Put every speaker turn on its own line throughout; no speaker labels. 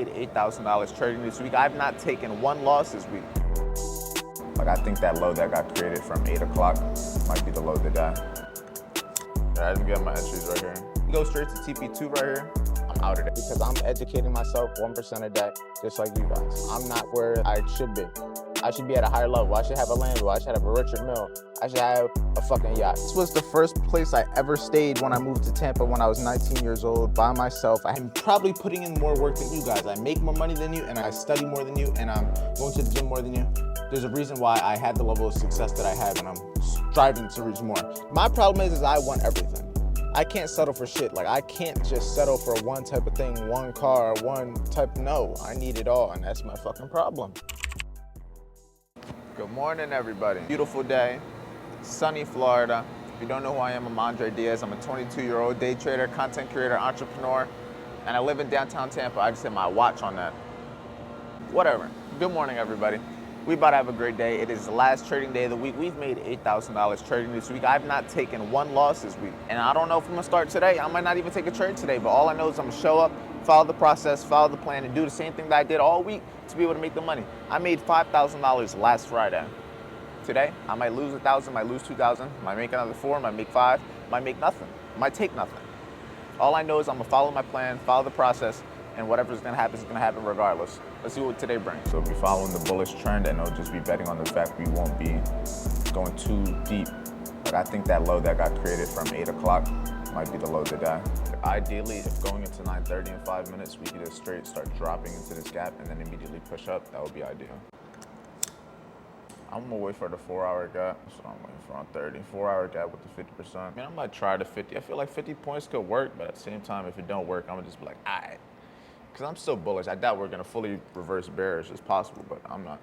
made $8,000 trading this week. I've not taken one loss this week. Like, I think that low that got created from 8 o'clock might be the low of the day. I didn't get my entries right here. Go straight to TP2 right here. I'm out of it.
Because I'm educating myself 1% a day, just like you guys. I'm not where I should be. I should be at a higher level. I should have a Lambo. I should have a Richard Mille. I should have a fucking yacht. This was the first place I ever stayed when I moved to Tampa when I was 19 years old by myself. I'm probably putting in more work than you guys. I make more money than you, and I study more than you, and I'm going to the gym more than you. There's a reason why I had the level of success that I have, and I'm striving to reach more. My problem is I want everything. I can't settle for shit. Like, I can't just settle for one type of thing, one car, one type. No, I need it all, and that's my fucking problem.
Good morning, everybody. Beautiful day, sunny Florida. If you don't know who I am, I'm Andre Diaz. I'm a 22-year-old day trader, content creator, entrepreneur, and I live in downtown Tampa. I just hit my watch on that. Whatever. Good morning, everybody. We about to have a great day. It is the last trading day of the week. We've made $8,000 trading this week. I've not taken one loss this week. And I don't know if I'm gonna start today. I might not even take a trade today, but all I know is I'm gonna show up, follow the process, follow the plan, and do the same thing that I did all week to be able to make the money. I made $5,000 last Friday. Today, I might lose 1,000, might lose 2,000, might make another 4, might make 5, might make nothing, might take nothing. All I know is I'm gonna follow my plan, follow the process, and whatever's gonna happen is gonna happen regardless. Let's see what today brings. So we'll be following the bullish trend, and I'll just be betting on the fact we won't be going too deep. Like, I think that low that got created from 8 o'clock might be the low of the day. Ideally, if going into 9:30 in 5 minutes, we could just straight start dropping into this gap and then immediately push up. That would be ideal. I'm gonna wait for the 4-hour gap. That's what I'm waiting for on 30. 4-hour gap with the 50%. Man, I might try the 50. I feel like 50 points could work, but at the same time, if it don't work, I'm gonna just be like, all right. Because I'm still bullish. I doubt we're gonna fully reverse bearish. It's possible, but I'm not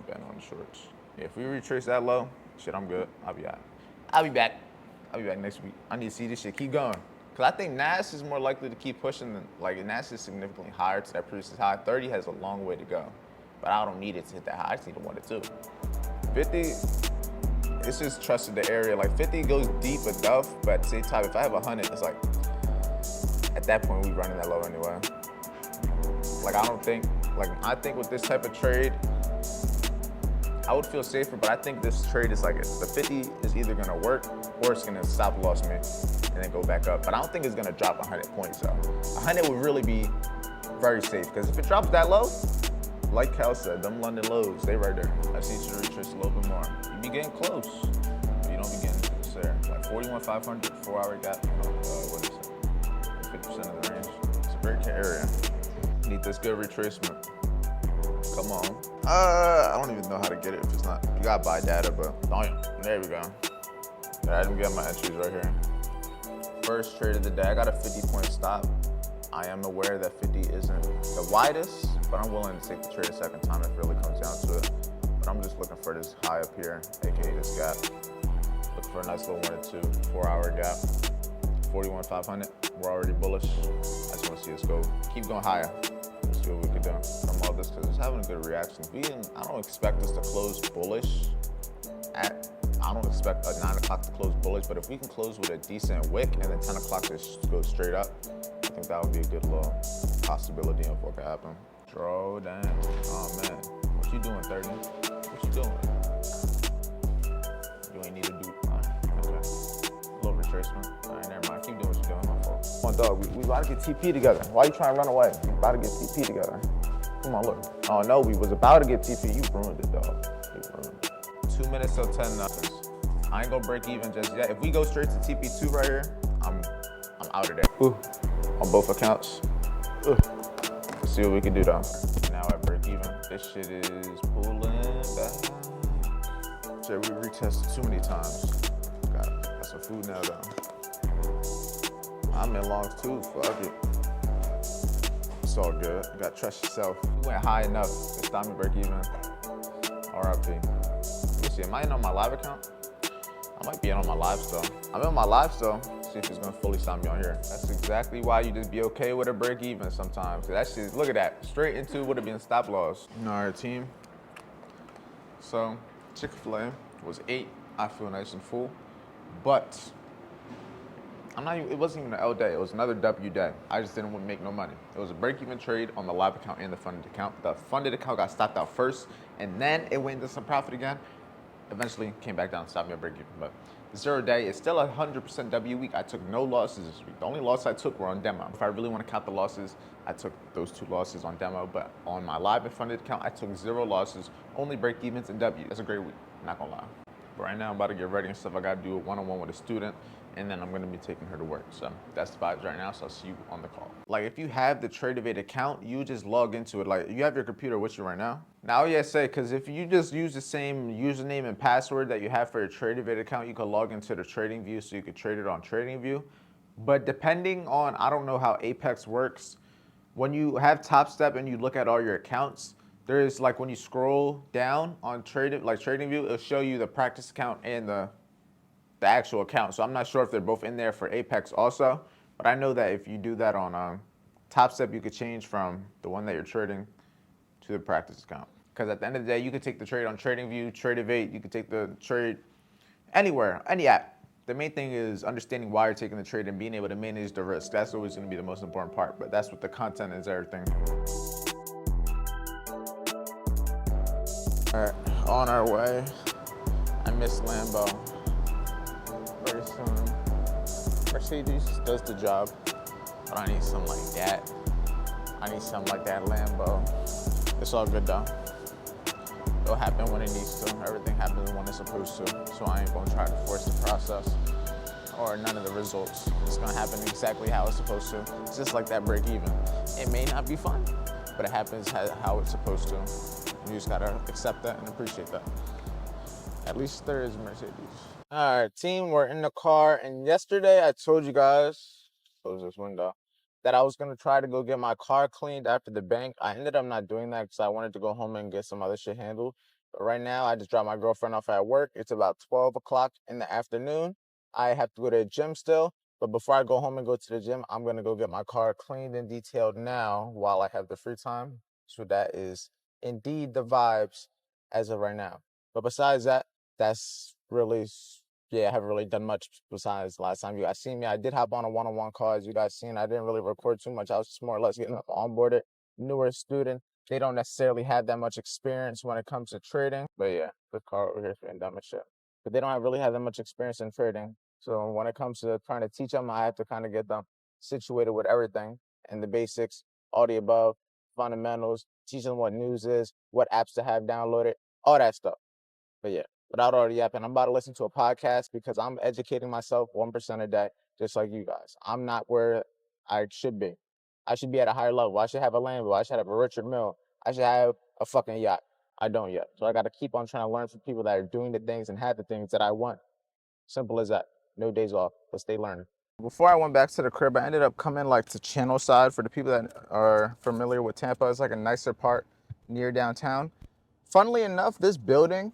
betting on the shorts. Yeah, if we retrace that low, shit, I'm good. I'll be out. I'll be back next week. I need to see this shit keep going. Because I think NAS is more likely to keep pushing than, like, NAS is significantly higher to that previous high. 30 has a long way to go. But I don't need it to hit that high. I just need a 1 to 2. 50, it's just trusted the area. Like, 50 goes deep enough, but at the same time, if I have 100, it's like, at that point, we running that low anyway. Like, I think with this type of trade, I would feel safer, but I think this trade is like, the 50 is either gonna work or it's gonna stop loss me and then go back up. But I don't think it's gonna drop 100 points though. 100 would really be very safe, because if it drops that low, like Cal said, them London lows, they right there. I see you should retrace a little bit more. You be getting close, but you don't be getting there. Like 41,500, 4-hour gap, what is it? 50% of the range. It's a great area. Need this good retracement. Come on. I don't even know how to get it if it's not. You gotta buy data, but there we go. I didn't get my entries right here. First trade of the day, I got a 50-point stop. I am aware that 50 isn't the widest, but I'm willing to take the trade a second time if it really comes down to it. But I'm just looking for this high up here, aka this gap. Looking for a nice little 1 to 2, 4-hour gap. 41,500. We're already bullish. I just want to see us go. Keep going higher. Let's see what we can do from all this, because it's having a good reaction. I don't expect us to close bullish I don't expect a 9 o'clock to close bullish, but if we can close with a decent wick and then 10 o'clock to go straight up, I think that would be a good little possibility of what could happen. Draw down. Oh man, what you doing, 30? What you doing? You ain't need to do. Okay. Little retracement. All right, never mind. Keep doing what you're doing. My fault. Come on, dog. We about to get TP together. Why are you trying to run away? We about to get TP together. Come on, look. Oh no, we was about to get TP. You ruined it, dog. You ruined it. 2 minutes till 10 nothing. I ain't gonna break even just yet. If we go straight to TP2 right here, I'm out of there. Ooh. On both accounts. Ooh. Let's see what we can do though. Now I break even. This shit is pulling back. Shit, we retested too many times. Got some food now though. I'm in longs too, fuck it. It's all good. You gotta trust yourself. You went high enough to stop me break even. RIP. Let me see, am I in on my live account? I might be in on my live still. I'm in my live still. See if it's gonna fully stop me on here. That's exactly why you just be okay with a break even sometimes. That shit, look at that. Straight into would have been stop loss. All right, team. So, Chick-fil-A was 8. I feel nice and full. But it wasn't even an L day, it was another W day. I just didn't make no money. It was a break-even trade on the live account and the funded account. The funded account got stopped out first, and then it went into some profit again. Eventually came back down, stopped me at break-even. But the 0 day is still a 100% W week. I took no losses this week. The only loss I took were on demo. If I really want to count the losses, I took those 2 losses on demo, but on my live and funded account, I took 0 losses, only break-evens and W. That's a great week, not gonna lie. But right now, I'm about to get ready and stuff. I gotta do a one-on-one with a student, and then I'm gonna be taking her to work. So that's the vibes right now, so I'll see you on the call. Like, if you have the Tradeovate account, you just log into it. Like, you have your computer with you right now. Now, yeah, say, because if you just use the same username and password that you have for your Tradeovate account, you can log into the Trading View, so you could trade it on Trading View. But depending on, I don't know how Apex works, when you have Top Step and you look at all your accounts, there is, like, when you scroll down on Trading View, it'll show you the practice account and the actual account. So I'm not sure if they're both in there for Apex also, but I know that if you do that on Top Step, you could change from the one that you're trading to the practice account. Because at the end of the day, you could take the trade on TradingView, Tradeovate, you could take the trade anywhere, any app. The main thing is understanding why you're taking the trade and being able to manage the risk. That's always going to be the most important part, but that's what the content is, everything. All right, on our way. I miss Lambo. Very soon. Mercedes does the job, but I need something like that. I need something like that Lambo. It's all good though. It'll happen when it needs to. Everything happens when it's supposed to. So I ain't gonna try to force the process or none of the results. It's gonna happen exactly how it's supposed to. It's just like that break even. It may not be fun, but it happens how it's supposed to. You just gotta accept that and appreciate that. At least there is Mercedes. All right, team, we're in the car. And yesterday I told you guys, close this window, that I was gonna try to go get my car cleaned after the bank. I ended up not doing that because I wanted to go home and get some other shit handled. But right now, I just dropped my girlfriend off at work. It's about 12 o'clock in the afternoon. I have to go to the gym still. But before I go home and go to the gym, I'm gonna go get my car cleaned and detailed now while I have the free time. So that is indeed the vibes as of right now. But besides that, that's really, yeah, I haven't really done much besides last time you guys seen me. I did hop on a one-on-one call, as you guys seen. I didn't really record too much. I was just more or less getting onboarded. Newer student. They don't necessarily have that much experience when it comes to trading. But yeah, the car over here is being dumb as shit. But they don't really have that much experience in trading. So when it comes to trying to teach them, I have to kind of get them situated with everything and the basics, all the above, fundamentals, teach them what news is, what apps to have downloaded, all that stuff. But yeah, without all the yapping, I'm about to listen to a podcast because I'm educating myself 1% a day, just like you guys. I'm not where I should be. I should be at a higher level. I should have a Lambo. I should have a Richard Mille. I should have a fucking yacht. I don't yet. So I got to keep on trying to learn from people that are doing the things and have the things that I want. Simple as that. No days off. Let's stay learning. Before I went back to the crib, I ended up coming like to Channel Side. For the people that are familiar with Tampa, it's like a nicer part near downtown. Funnily enough, this building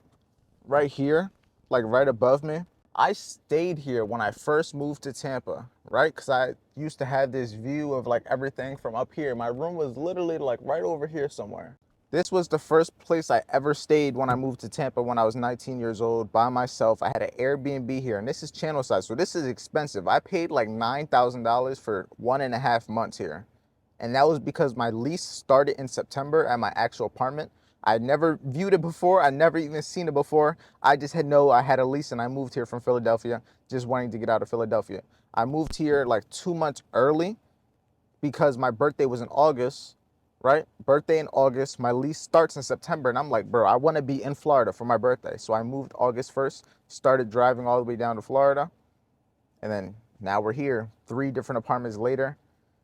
right here, like right above me, I stayed here when I first moved to Tampa, right? Because I used to have this view of like everything from up here. My room was literally like right over here somewhere. This was the first place I ever stayed when I moved to Tampa when I was 19 years old by myself. I had an Airbnb here, and this is Channel Side, so this is expensive. I paid like $9,000 for 1.5 months here. And that was because my lease started in September at my actual apartment. I'd never viewed it before. I'd never even seen it before. I just had I had a lease and I moved here from Philadelphia, just wanting to get out of Philadelphia. I moved here like 2 months early because my birthday was in August, right? Birthday in August, my lease starts in September. And I'm like, bro, I want to be in Florida for my birthday. So I moved August 1st, started driving all the way down to Florida. And then now we're here, 3 different apartments later.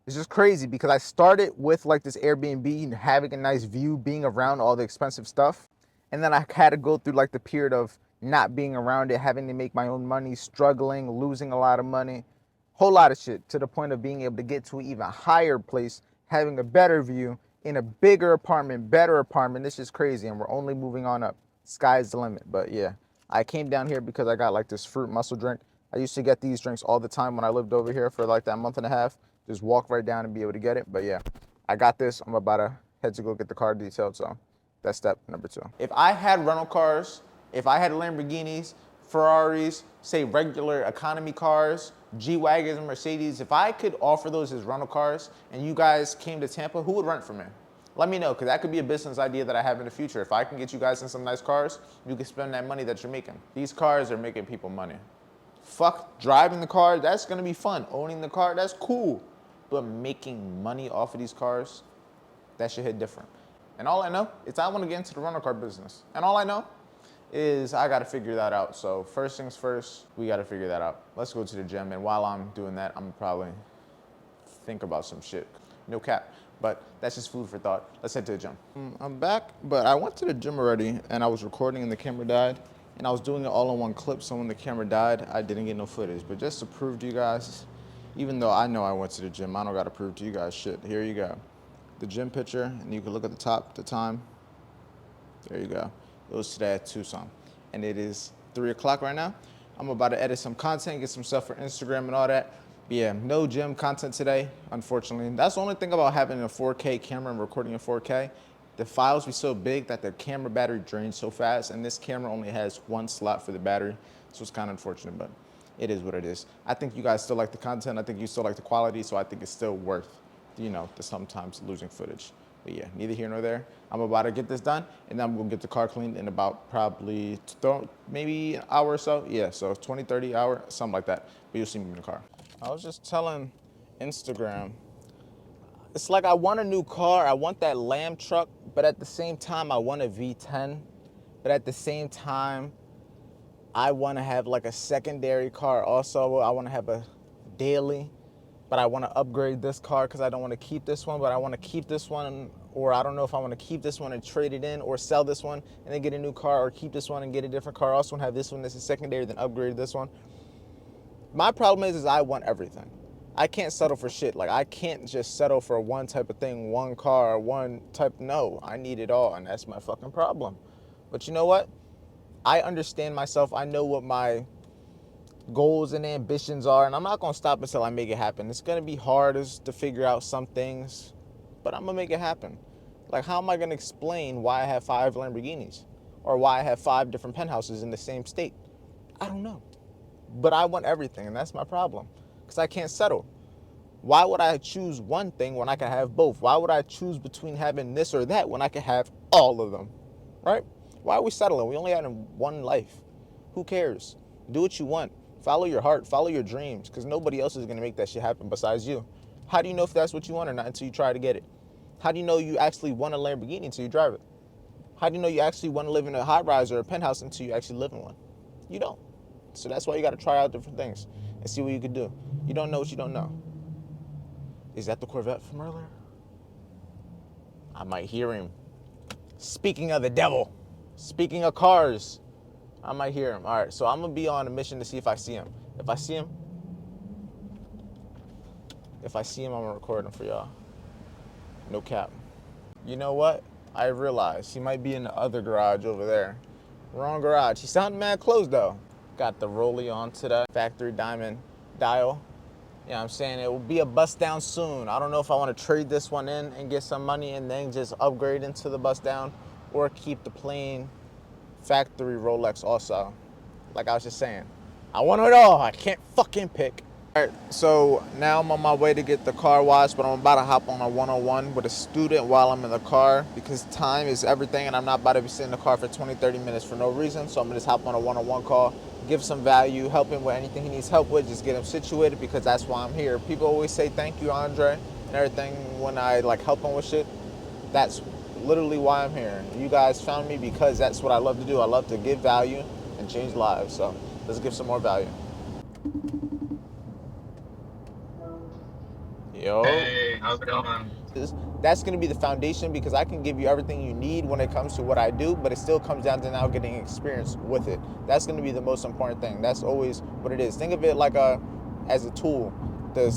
It's just crazy because I started with like this Airbnb, having a nice view, being around all the expensive stuff. And then I had to go through like the period of not being around it, having to make my own money, struggling, losing a lot of money, whole lot of shit, to the point of being able to get to an even higher place, having a better view in a bigger apartment, better apartment. It's just crazy. And we're only moving on up. Sky's the limit. But yeah, I came down here because I got like this fruit muscle drink. I used to get these drinks all the time when I lived over here for like that month and a half. Just walk right down and be able to get it. But yeah, I got this. I'm about to head to go get the car detailed. So that's step number 2. If I had rental cars, if I had Lamborghinis, Ferraris, say regular economy cars,
G-Wagons and Mercedes, if I could offer those as rental cars and you guys came to Tampa, who would rent for me? Let me know, because that could be a business idea that I have in the future. If I can get you guys in some nice cars, you can spend that money that you're making. These cars are making people money. Fuck driving the car, that's gonna be fun. Owning the car, that's cool. But making money off of these cars, that should hit different. And all I know is I wanna get into the rental car business. And all I know is I gotta figure that out. So first things first, we gotta figure that out. Let's go to the gym, and while I'm doing that, I'm probably think about some shit. No cap, but that's just food for thought. Let's head to the gym. I'm back, but I went to the gym already, and I was recording and the camera died, and I was doing it all in one clip, so when the camera died, I didn't get no footage. But just to prove to you guys, even though I know I went to the gym, I don't gotta prove to you guys shit. Here you go. The gym picture, and you can look at the top, the time. There you go. It was today at 2 something. And it is 3 o'clock right now. I'm about to edit some content, get some stuff for Instagram and all that. But yeah, no gym content today, unfortunately. That's the only thing about having a 4K camera and recording in 4K. The files be so big that the camera battery drains so fast, and this camera only has 1 slot for the battery. So it's kind of unfortunate, but it is what it is. I think you guys still like the content. I think you still like the quality, so I think it's still worth, you know, the sometimes losing footage. But yeah, neither here nor there. I'm about to get this done, and then I'm gonna get the car cleaned in about probably maybe an hour or so. Yeah, so 20, 30 hour, something like that. But you'll see me in the car. I was just telling Instagram, it's like I want a new car. I want that Lamb truck, but at the same time, I want a V10. But at the same time, I want to have like a secondary car also. I want to have a daily. But I want to upgrade this car because I don't want to keep this one, but I want to keep this one, or I don't know if I want to keep this one and trade it in, or sell this one and then get a new car, or keep this one and get a different car. I also want to have this one that's a secondary, then upgrade this one. My problem is I want everything. I can't settle for shit. Like, I can't just settle for one type of thing, one car, one type. No, I need it all, and that's my fucking problem. But you know what? I understand myself. I know what my goals and ambitions are, and I'm not gonna stop until I make it happen. It's gonna be hard to figure out some things, but I'm gonna make it happen. Like, how am I gonna explain why I have 5 Lamborghinis, or why I have 5 different penthouses in the same state? I don't know, but I want everything, and that's my problem, because I can't settle. Why would I choose one thing when I can have both? Why would I choose between having this or that when I can have all of them, right? Why are we settling? We only had one life. Who cares? Do what you want. Follow your heart, follow your dreams, because nobody else is going to make that shit happen besides you. How do you know if that's what you want or not until you try to get it? How do you know you actually want a Lamborghini until you drive it? How do you know you actually want to live in a high-rise or a penthouse until you actually live in one? You don't. So that's why you got to try out different things and see what you can do. You don't know what you don't know. Is that the Corvette from earlier? I might hear him. Speaking of the devil, speaking of cars, I might hear him. All right, so I'm going to be on a mission to see if I see him. If I see him, I'm going to record him for y'all. No cap. You know what? I realized he might be in the other garage over there. Wrong garage. He sounded mad close, though. Got the rollie on to the factory diamond dial. You know what I'm saying? It will be a bust down soon. I don't know if I want to trade this one in and get some money and then just upgrade into the bust down, or keep the plain factory Rolex also. Like I was just saying, I want it all. I can't fucking pick. All right, so now I'm on my way to get the car washed, but I'm about to hop on a one-on-one with a student while I'm in the car, because time is everything, and I'm not about to be sitting in the car for 20, 30 minutes for no reason. So I'm gonna just hop on a one-on-one call, give some value, help him with anything he needs help with, just get him situated, because that's why I'm here. People always say thank you, Andre, and everything when I like help him with shit. That's literally why I'm here. You guys found me because that's what I love to do. I love to give value and change lives. So let's give some more value. Yo.
Hey, how's it going?
That's going to be the foundation, because I can give you everything you need when it comes to what I do, but it still comes down to now getting experience with it. That's going to be the most important thing. That's always what it is. Think of it like as a tool. The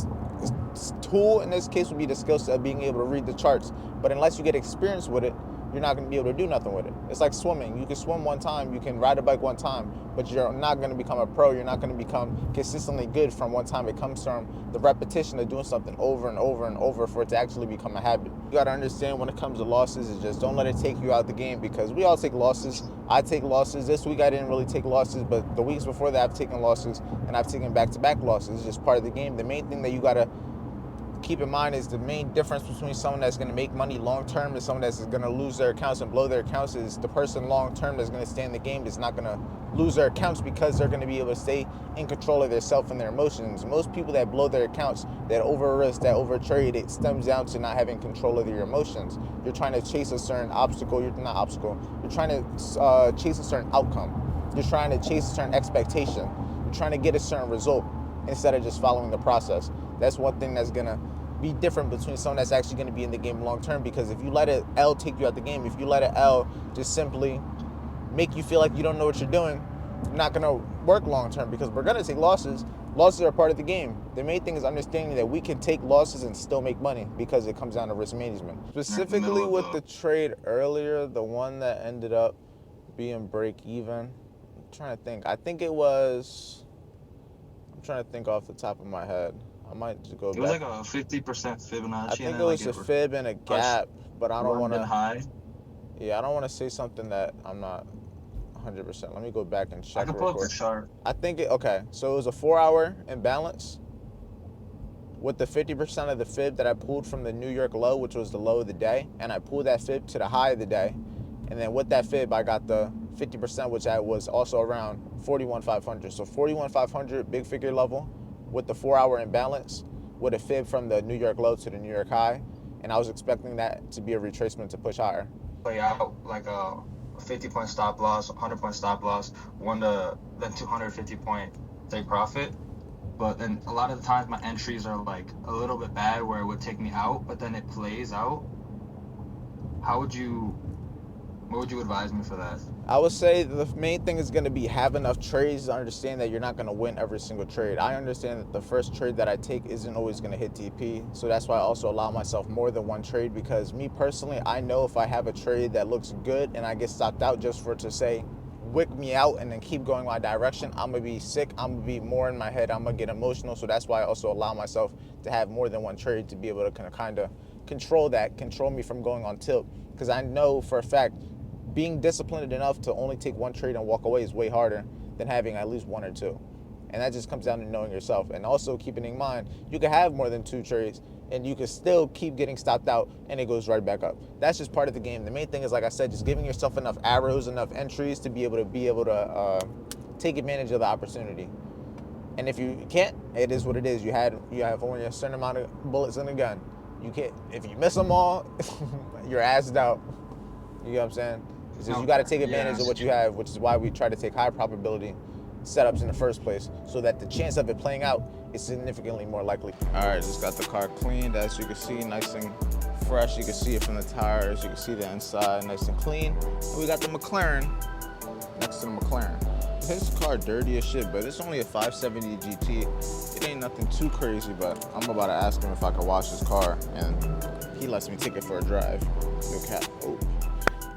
tool in this case would be the skill set of being able to read the charts. But unless you get experience with it, you're not going to be able to do nothing with it. It's like swimming. You can swim one time, you can ride a bike one time, but you're not going to become a pro. You're not going to become consistently good from one time. It comes from the repetition of doing something over and over and over for it to actually become a habit. You got to understand when it comes to losses, is just don't let it take you out the game, because we all take losses. I take losses. This week I didn't really take losses, but the weeks before that I've taken losses, and I've taken back-to-back losses. It's just part of the game. The main thing that you got to keep in mind is the main difference between someone that's going to make money long term and someone that's going to lose their accounts and blow their accounts is the person long term that's going to stay in the game is not going to lose their accounts, because they're going to be able to stay in control of their self and their emotions. Most people that blow their accounts, that over risk, that over trade, it stems down to not having control of your emotions. You're trying to chase a certain obstacle. You're not obstacle. You're trying to chase a certain outcome. You're trying to chase a certain expectation. You're trying to get a certain result instead of just following the process. That's one thing that's gonna be different between someone that's actually gonna be in the game long term. Because if you let an L take you out the game, if you let an L just simply make you feel like you don't know what you're doing, you're not gonna work long term, because we're gonna take losses. Losses are part of the game. The main thing is understanding that we can take losses and still make money, because it comes down to risk management. Specifically with the trade earlier, the one that ended up being break even, I'm trying to think. I think it was, I'm trying to think off the top of my head. I might just go back.
It was like a 50% Fibonacci.
I think
and
it
then
was
like
a fib and a gap, but I don't want
London
to.
high.
Yeah, I don't want to say something that I'm not 100%. Let me go back and
I
check
could
real
pull up the
quick.
chart.
I think it. Okay, so it was a 4-hour imbalance with the 50% of the fib that I pulled from the New York low, which was the low of the day, and I pulled that fib to the high of the day, and then with that fib, I got the 50%, which I was also around 41,500. So 41,500 big figure level with the 4-hour imbalance with a fib from the New York low to the New York high, and I was expecting that to be a retracement to push higher.
Play out like a 50-point stop loss, 100-point stop loss, then 250-point take profit. But then a lot of the times my entries are like a little bit bad where it would take me out, but then it plays out. What would you advise me for that?
I would say the main thing is going to be have enough trades to understand that you're not going to win every single trade. I understand that the first trade that I take isn't always going to hit TP, so that's why I also allow myself more than one trade, because me personally, I know if I have a trade that looks good and I get stopped out just for it to say wick me out and then keep going my direction, I'm gonna be sick, I'm gonna be more in my head, I'm gonna get emotional. So that's why I also allow myself to have more than one trade to be able to kind of control me from going on tilt, because I know for a fact being disciplined enough to only take one trade and walk away is way harder than having at least one or two. And that just comes down to knowing yourself, and also keeping in mind you can have more than two trades and you can still keep getting stopped out and it goes right back up. That's just part of the game. The main thing is, like I said, just giving yourself enough arrows, enough entries to be able to take advantage of the opportunity. And if you can't, it is what it is. You have only a certain amount of bullets in the gun. You can't, if you miss them all, you're assed out. You know what I'm saying? It's just, you got to take advantage of what you have, which is why we try to take high probability setups in the first place, so that the chance of it playing out is significantly more likely. All right, just got the car cleaned. As you can see, nice and fresh. You can see it from the tires. You can see the inside, nice and clean. And we got the McLaren next to the McLaren. His car dirty as shit, but it's only a 570 GT. It ain't nothing too crazy, but I'm about to ask him if I can wash his car, and he lets me take it for a drive. No cap. Oh.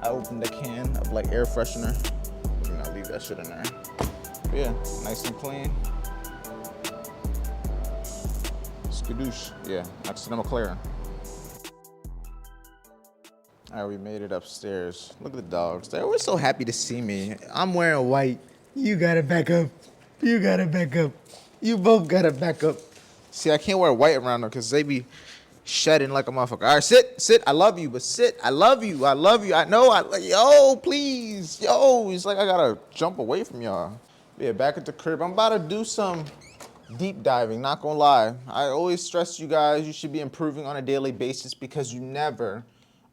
I opened a can of like air freshener. You know, leave that shit in there. But yeah, nice and clean. Skadoosh. Yeah, next to the McLaren. All right, we made it upstairs. Look at the dogs. They're always so happy to see me. I'm wearing white. You gotta back up. You gotta back up. You both gotta back up. See, I can't wear white around them because they be shedding like a motherfucker. All right, sit. I love you, but sit. I love you. I know. Yo, please. Yo, it's like I gotta jump away from y'all. Yeah, back at the crib. I'm about to do some deep diving, not gonna lie. I always stress you guys, you should be improving on a daily basis, because you never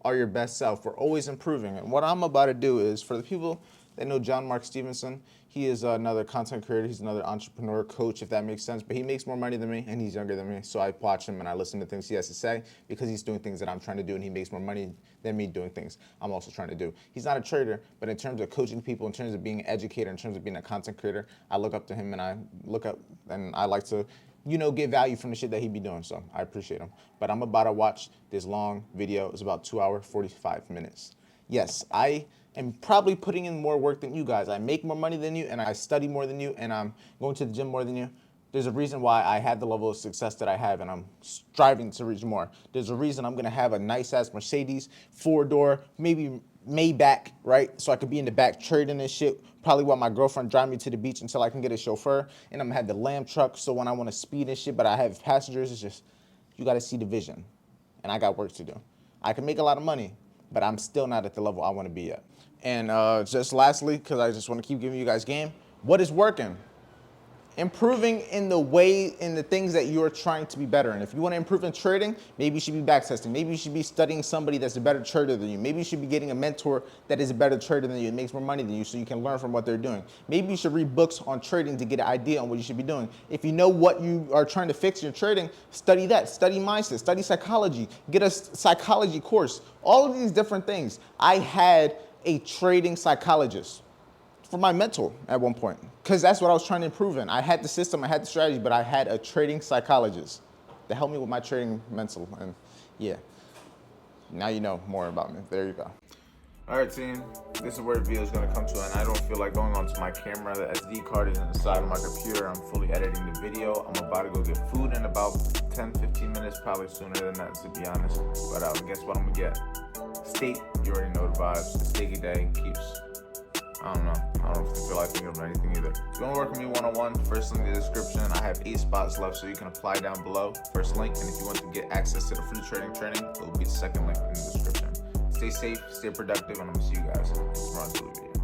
are your best self. We're always improving. And what I'm about to do is, for the people that know John Mark Stevenson, he is another content creator. He's another entrepreneur, coach, if that makes sense. But he makes more money than me, and he's younger than me. So I watch him and I listen to things he has to say, because he's doing things that I'm trying to do, and he makes more money than me doing things I'm also trying to do. He's not a trader, but in terms of coaching people, in terms of being an educator, in terms of being a content creator, I look up to him, and I look up and I like to, get value from the shit that he be doing. So I appreciate him. But I'm about to watch this long video. It's about 2 hours, 45 minutes. Yes, I am probably putting in more work than you guys. I make more money than you, and I study more than you, and I'm going to the gym more than you. There's a reason why I have the level of success that I have, and I'm striving to reach more. There's a reason I'm gonna have a nice ass Mercedes, 4-door, maybe Maybach, right? So I could be in the back trading and shit. Probably while my girlfriend drive me to the beach until I can get a chauffeur. And I'm gonna have the lamb truck, so when I wanna speed and shit, but I have passengers, it's just, you gotta see the vision. And I got work to do. I can make a lot of money, but I'm still not at the level I wanna be at. And just lastly, because I just wanna keep giving you guys game, what is working? Improving in the things that you're trying to be better in. If you want to improve in trading, maybe you should be backtesting. Maybe you should be studying somebody that's a better trader than you. Maybe you should be getting a mentor that is a better trader than you and makes more money than you so you can learn from what they're doing. Maybe you should read books on trading to get an idea on what you should be doing. If you know what you are trying to fix in your trading, study that. Study mindset, study psychology, get a psychology course. All of these different things. I had a trading psychologist for my mental at one point, because that's what I was trying to improve in. I had the system, I had the strategy, but I had a trading psychologist to help me with my trading mental. And yeah, now you know more about me. There you go.
All right, team. This is where the video is going to come to, and I don't feel like going onto my camera. The SD card is inside of my computer. I'm fully editing the video. I'm about to go get food in about 10-15 minutes, probably sooner than that, to be honest. But guess what I'm going to get? Steak. You already know the vibes. The steak a day keeps... I don't know. I don't feel like thinking of anything either. If you want to work with me one-on-one, first link in the description. I have 8 spots left, so you can apply down below. First link. And if you want to get access to the free trading training, it will be the second link in the description. Stay safe, stay productive, and I'm going to see you guys tomorrow in the video.